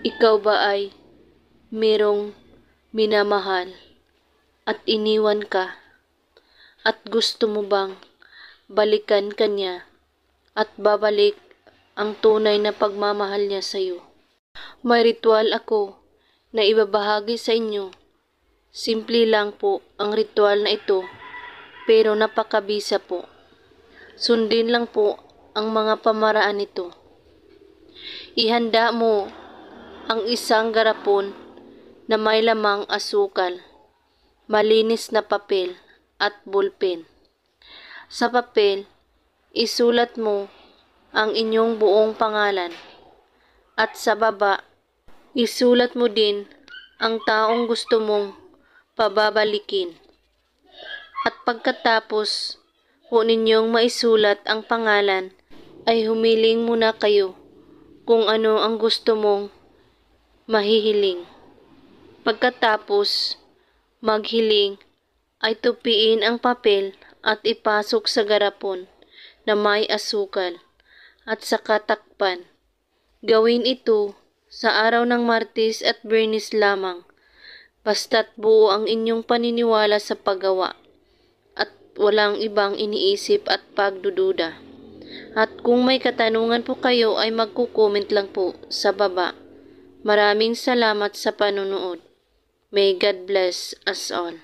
Ikaw ba ay merong minamahal at iniwan ka at gusto mo bang balikan kanya at babalik ang tunay na pagmamahal niya sa iyo? May ritual ako na ibabahagi sa inyo. Simple lang po ang ritual na ito pero napakabisa po. Sundin lang po ang mga pamaraan nito. Ihanda mo ang isang garapon na may lamang asukal, malinis na papel at ballpen. Sa papel, isulat mo ang inyong buong pangalan at sa baba, isulat mo din ang taong gusto mong pababalikin. At pagkatapos po ninyong maisulat ang pangalan, ay humiling muna kayo kung ano ang gusto mong mahihiling. Pagkatapos maghiling, ay tupiin ang papel at ipasok sa garapon na may asukal at saka takpan. Gawin ito sa araw ng Martes at Biyernes lamang, basta't buo ang inyong paniniwala sa paggawa at walang ibang iniisip at pagdududa. At kung may katanungan po kayo ay magko-comment lang po sa baba. Maraming salamat sa panonood. May God bless us all.